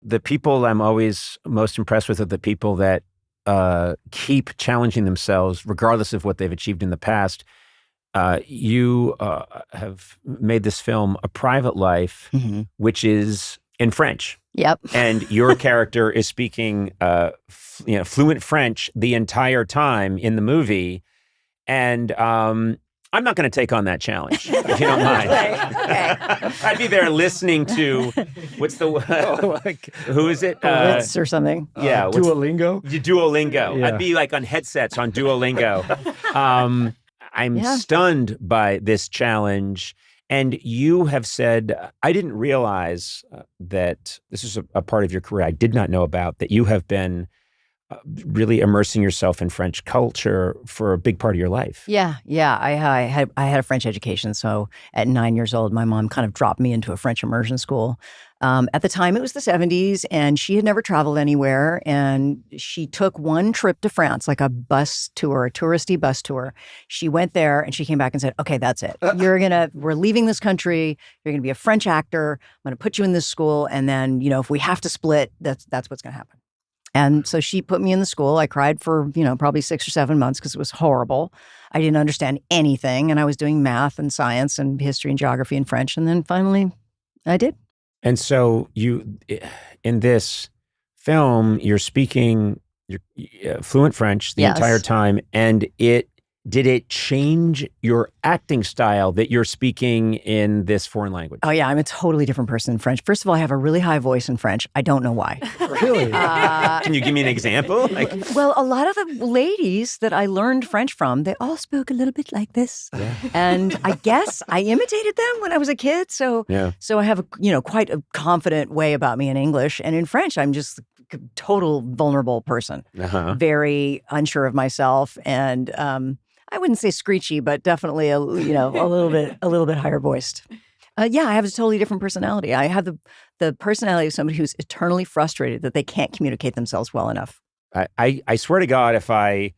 The people I'm always most impressed with are the people that keep challenging themselves, regardless of what they've achieved in the past. You have made this film A Private Life, which is in French. Yep. And your character is speaking fluent French the entire time in the movie. And I'm not going to take on that challenge, if you don't mind. Okay. I'd be there listening to, who is it? Ritz or something. Yeah. Duolingo? Duolingo. Yeah. I'd be like on headsets on Duolingo. I'm stunned by this challenge. And you have said, I didn't realize that this is a part of your career I did not know about, that you have been really immersing yourself in French culture for a big part of your life. Yeah. I had a French education. So at 9 years old, my mom kind of dropped me into a French immersion school. At the time, it was the 70s, and she had never traveled anywhere. And she took one trip to France, like a bus tour, a touristy bus tour. She went there and she came back and said, okay, that's it. We're leaving this country. You're going to be a French actor. I'm going to put you in this school. And then, if we have to split, that's what's going to happen. And so she put me in the school. I cried for, probably 6 or 7 months because it was horrible. I didn't understand anything. And I was doing math and science and history and geography and French. And then finally, I did. And so you, in this film, you're speaking fluent French the entire time. And did it change your acting style that you're speaking in this foreign language? Oh, yeah. I'm a totally different person in French. First of all, I have a really high voice in French. I don't know why. Really? Can you give me an example? Well, a lot of the ladies that I learned French from, they all spoke a little bit like this. Yeah. And I guess I imitated them when I was a kid. So I have quite a confident way about me in English. And in French, I'm just a total vulnerable person. Very unsure of myself. And I wouldn't say screechy, but definitely a little bit higher voiced. I have a totally different personality. I have the personality of somebody who's eternally frustrated that they can't communicate themselves well enough. I swear to God, if I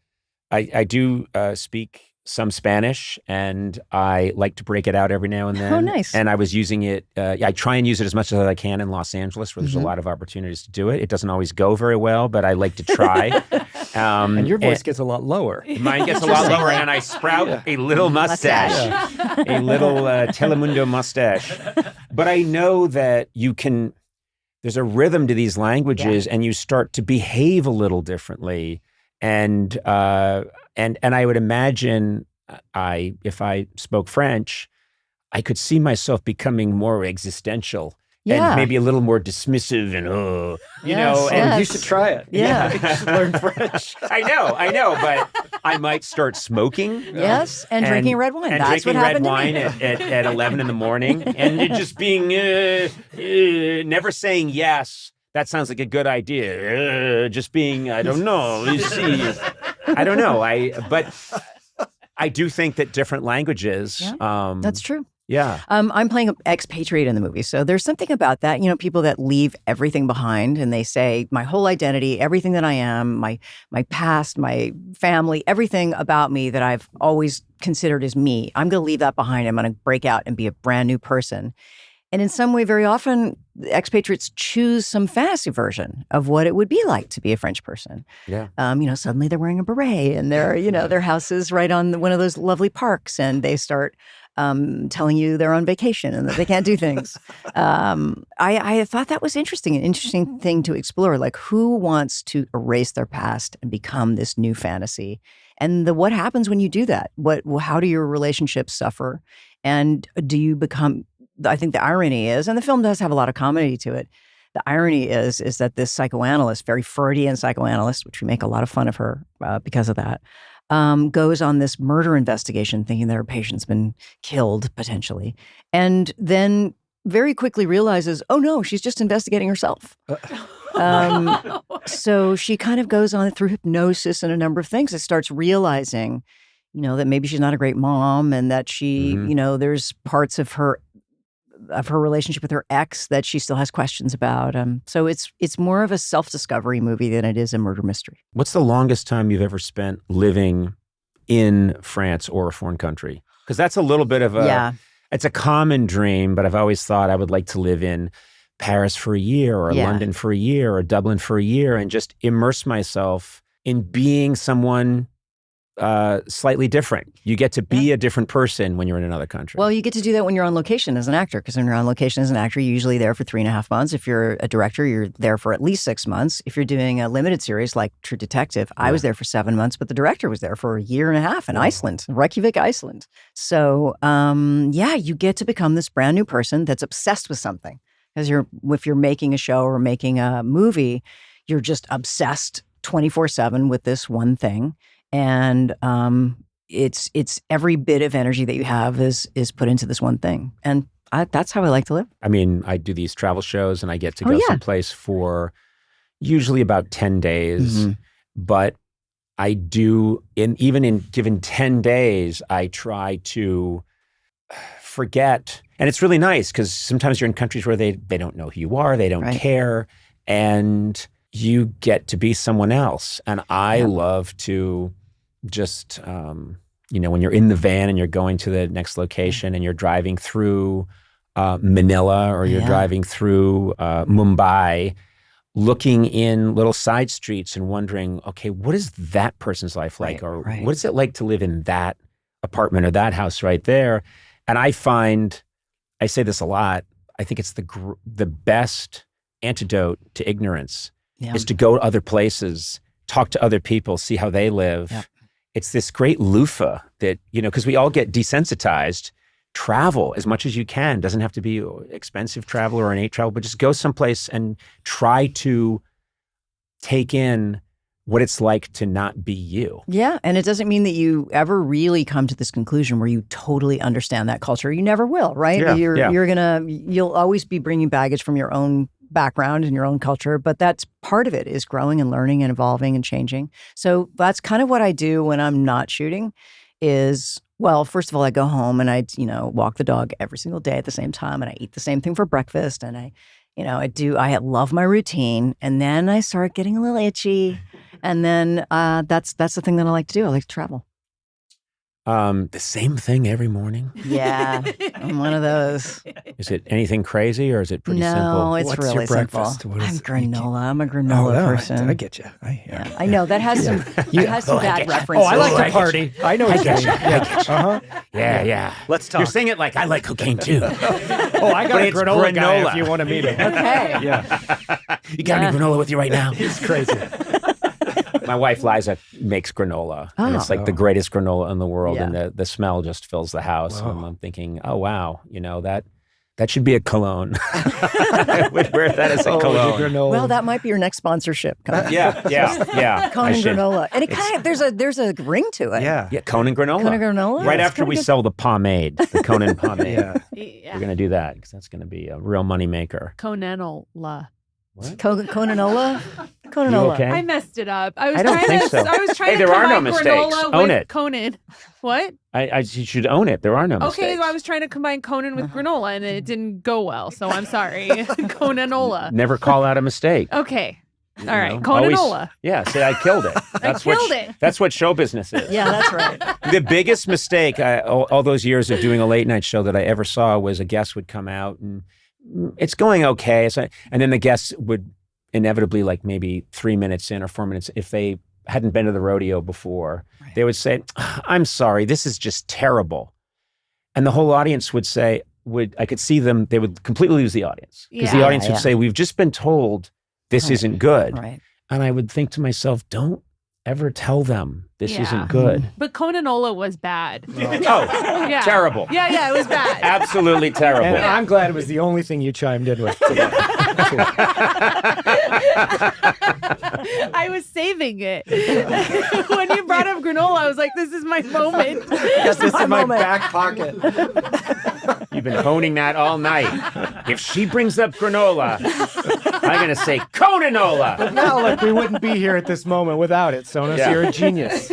do speak some Spanish, and I like to break it out every now and then. Oh, nice. And I was using it, I try and use it as much as I can in Los Angeles, where there's a lot of opportunities to do it. It doesn't always go very well, but I like to try. And your voice gets a lot lower. Mine gets a lot lower, and I sprout a little mustache. A little Telemundo mustache. But I know that there's a rhythm to these languages, and you start to behave a little differently. And I would imagine if I spoke French, I could see myself becoming more existential and maybe a little more dismissive and you should try it. Yeah. You should learn French. I know, but I might start smoking. Yes, and drinking red wine. And That's drinking what happened red wine to me. at 11 in the morning, and just being never saying yes. That sounds like a good idea. Just being, I don't know. You see, I don't know. But I do think that different languages. Yeah, that's true. Yeah. I'm playing an expatriate in the movie. So there's something about that, people that leave everything behind and they say, my whole identity, everything that I am, my past, my family, everything about me that I've always considered as me, I'm going to leave that behind. I'm going to break out and be a brand new person. And in some way, very often, expatriates choose some fantasy version of what it would be like to be a French person. Yeah. Suddenly they're wearing a beret and their house is right on one of those lovely parks, and they start telling you they're on vacation and that they can't do things. I thought that was an interesting thing to explore. Like, who wants to erase their past and become this new fantasy? And what happens when you do that? How do your relationships suffer? And do you become... I think the irony is, and the film does have a lot of comedy to it, the irony is that this psychoanalyst, very Freudian psychoanalyst, which we make a lot of fun of her because of that, goes on this murder investigation thinking that her patient's been killed, potentially, and then very quickly realizes, oh no, she's just investigating herself. So she kind of goes on through hypnosis and a number of things and starts realizing, that maybe she's not a great mom, and that she, there's parts of her relationship with her ex that she still has questions about. So it's more of a self-discovery movie than it is a murder mystery. What's the longest time you've ever spent living in France or a foreign country? Because that's a little bit of it's a common dream, but I've always thought I would like to live in Paris for a year or London for a year or Dublin for a year and just immerse myself in being someone slightly different. You get to be a different person when you're in another country. Well, you get to do that when you're on location as an actor, because when you're on location as an actor, you're usually there for 3.5 months. If you're a director, you're there for at least 6 months. If you're doing a limited series like True Detective, I was there for 7 months, but the director was there for 1.5 years in Iceland, Reykjavik, Iceland. So, you get to become this brand new person that's obsessed with something. Because if you're making a show or making a movie, you're just obsessed 24/7 with this one thing. And it's every bit of energy that you have is put into this one thing. And that's how I like to live. I mean, I do these travel shows and I get to go someplace for usually about 10 days. But I do, even in given 10 days, I try to forget. And it's really nice because sometimes you're in countries where they don't know who you are, they don't care, and you get to be someone else. And I love to just, when you're in the van and you're going to the next location and you're driving through Manila or you're driving through Mumbai, looking in little side streets and wondering, okay, what is that person's life like? What is it like to live in that apartment or that house right there? And I find, I say this a lot, I think it's the best antidote to ignorance is to go to other places, talk to other people, see how they live. Yep. It's this great loofah that, because we all get desensitized. Travel as much as you can. Doesn't have to be expensive travel or ornate travel, but just go someplace and try to take in what it's like to not be you. Yeah, and it doesn't mean that you ever really come to this conclusion where you totally understand that culture. You never will, right? Yeah, you'll always be bringing baggage from your own background and your own culture, but that's part of it, is growing and learning and evolving and changing. So that's kind of what I do when I'm not shooting is, well, first of all, I go home and I, walk the dog every single day at the same time, and I eat the same thing for breakfast, and I love my routine, and then I start getting a little itchy, and then that's the thing that I like to do. I like to travel. The same thing every morning? Yeah, I'm one of those. Is it anything crazy or is it pretty simple? No, it's What's really your breakfast? simple. I'm granola. I'm a granola person. I get you. I know that has some bad references. Oh, I like to party. I know what you mean. Yeah. Let's talk. You're saying it like I like cocaine too. I got a granola guy if you want to meet him. Okay. Yeah. You got any granola with you right now? He's crazy. My wife Liza makes granola, and it's like the greatest granola in the world, and the smell just fills the house. And I'm thinking, oh wow, that should be a cologne. I would wear that as a cologne. Well, that might be your next sponsorship. Yeah. Conan granola, and it kind of there's a ring to it. Yeah, Conan granola. Conan granola. Right after we sell the pomade, the Conan pomade. Yeah. We're gonna do that because that's gonna be a real money maker. Conanola. What? Conanola? You okay? I messed it up. I don't think so. I was trying to there are no combine mistakes. granola Own with it. Conan. What? You should own it. There are no mistakes. Okay, I was trying to combine Conan with granola, and it didn't go well, so I'm sorry. Conanola. Never call out a mistake. Okay. All right. Conanola. Say I killed it. That's what show business is. Yeah, that's right. The biggest mistake all those years of doing a late night show that I ever saw was a guest would come out and it's going okay. And then the guests would inevitably, like maybe 3 minutes in or 4 minutes, if they hadn't been to the rodeo before, they would say, I'm sorry, this is just terrible. And the whole audience would say, I could see them, they would completely lose the audience. Because the audience would say, we've just been told this isn't good. Right. And I would think to myself, don't ever tell them this isn't good. But Conanola was bad. Terrible. Yeah, it was bad. Absolutely terrible. And I'm glad it was the only thing you chimed in with today. I was saving it. When you brought up granola, I was like, this is my moment. Yes, this is in my back pocket. You've been honing that all night. If she brings up granola, I'm going to say Conanola. But now, we wouldn't be here at this moment without it, Sona. So you're a genius.